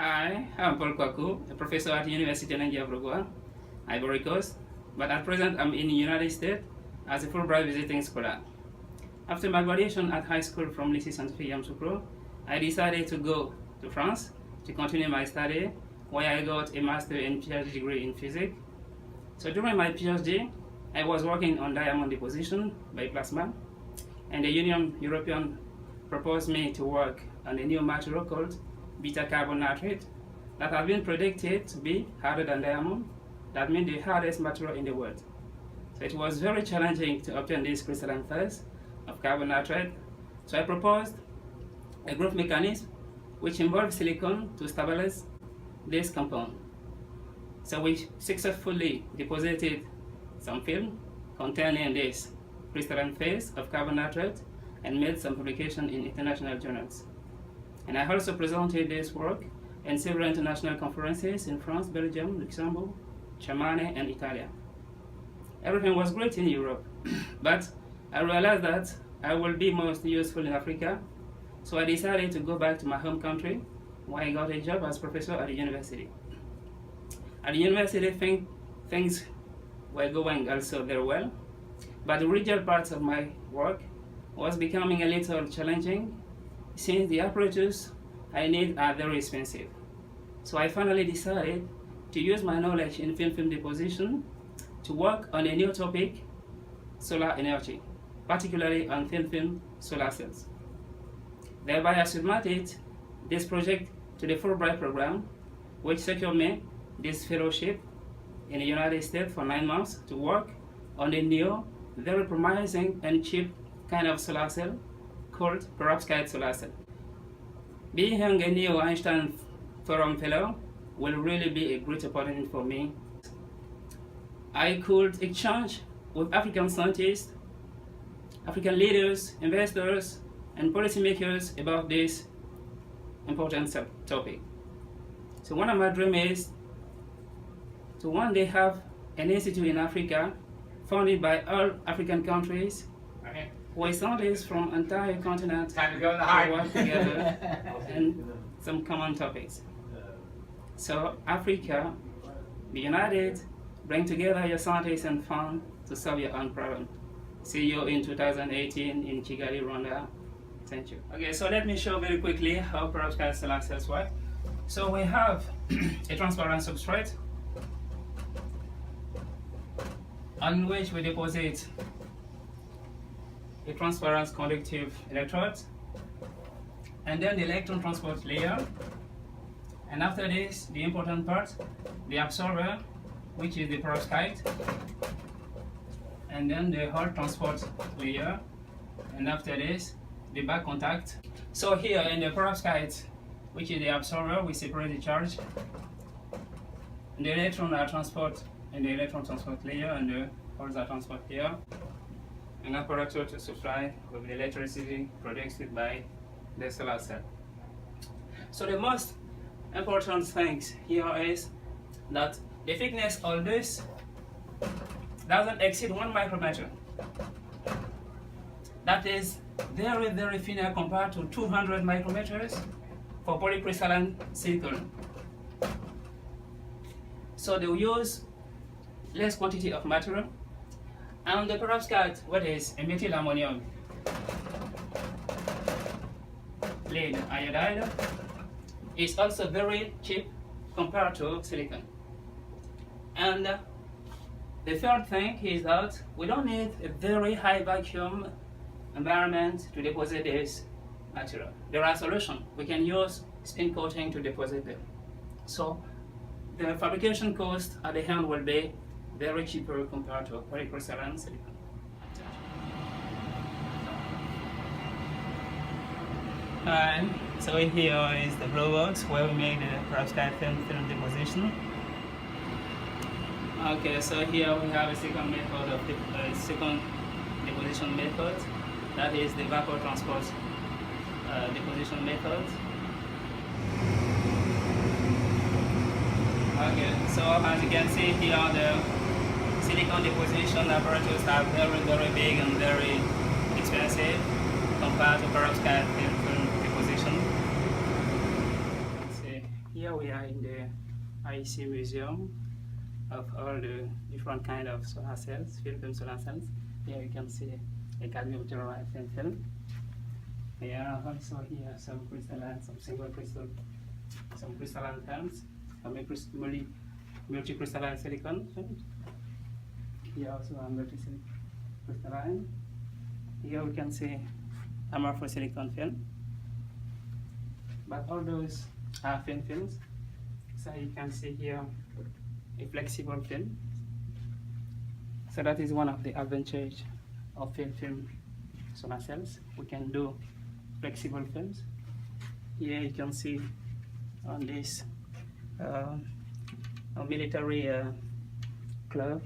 Hi, I'm Kouakou, a professor at the University of Nigeria, Ivory Coast, but at present I'm in the United States as a Fulbright visiting scholar. After my graduation at high school from Lycée Scientifique Yamoussoukro, I decided to go to France to continue my study, where I got a master and PhD degree in physics. So during my PhD, I was working on diamond deposition by plasma, and the Union European proposed me to work on a new material called beta carbon nitrate that has been predicted to be harder than diamond. That means the hardest material in the world. So it was very challenging to obtain this crystalline phase of carbon nitrate. So I proposed a growth mechanism which involves silicon to stabilize this compound. So we successfully deposited some film containing this crystalline phase of carbon nitrate and made some publication in international journals. And I also presented this work in several international conferences in France, Belgium, Luxembourg, Germany, and Italy. Everything was great in Europe, but I realized that I will be most useful in Africa, so I decided to go back to my home country, where I got a job as professor at the university. At the university, things were going also very well, but the regional parts of my work was becoming a little challenging since the apparatus I need are very expensive. So I finally decided to use my knowledge in film deposition to work on a new topic, solar energy, particularly on thin-film solar cells. Thereby I submitted this project to the Fulbright program, which secured me this fellowship in the United States for 9 months to work on a new, very promising and cheap kind of solar cell called perovskite solar cell. Being a new Einstein Forum Fellow will really be a great opportunity for me. I could exchange with African scientists, African leaders, investors, and policymakers about this important topic. So one of my dreams is to one day have an institute in Africa funded by all African countries, where scientists from entire continent work together and some common topics. So Africa, be united, bring together your scientists and fund to solve your own problem. See you in 2018 in Kigali, Rwanda. Thank you. Okay, so let me show very quickly how perovskite solar cells work. So we have a transparent substrate on which we deposit a transparent conductive electrode, and then the electron transport layer, and after this, the important part, the absorber, which is the perovskite, and then the whole transport layer, and after this, the back contact. So here in the perovskite, which is the absorber, we separate the charge, and the electron are transport in the electron transport layer, and the holes are transport here. An apparatus to supply with the electricity produced by the solar cell. So the most important thing here is that the thickness of this doesn't exceed 1 micrometer. That is very, very thin compared to 200 micrometers for polycrystalline silicon. So they will use less quantity of material. And the perovskite, what is a methyl ammonium lead iodide, is also very cheap compared to silicon. And the third thing is that we don't need a very high vacuum environment to deposit this material. There are solutions. We can use spin coating to deposit them. So the fabrication cost at the end will be very cheaper compared to polycrystalline silicon. So here is the blow box where we make the perovskite film deposition. Okay, so here we have a second method of the second deposition method. That is the vapor transport deposition method. Okay, so as you can see here, the silicon deposition apparatus are very, very big and very expensive compared to perovskite film deposition. Let's see. Here we are in the IEC museum of all the different kind of solar cells, film solar cells. Here you can see a cadmium telluride thin film. There are also here some crystalline, some single crystal, some crystalline films, some multi-crystalline silicon films. Here also a multi-crystalline. Here we can see amorphous silicon film. But all those are thin films. So you can see here a flexible film. So that is one of the advantages of thin film solar cells. We can do flexible films. Here you can see on this military glove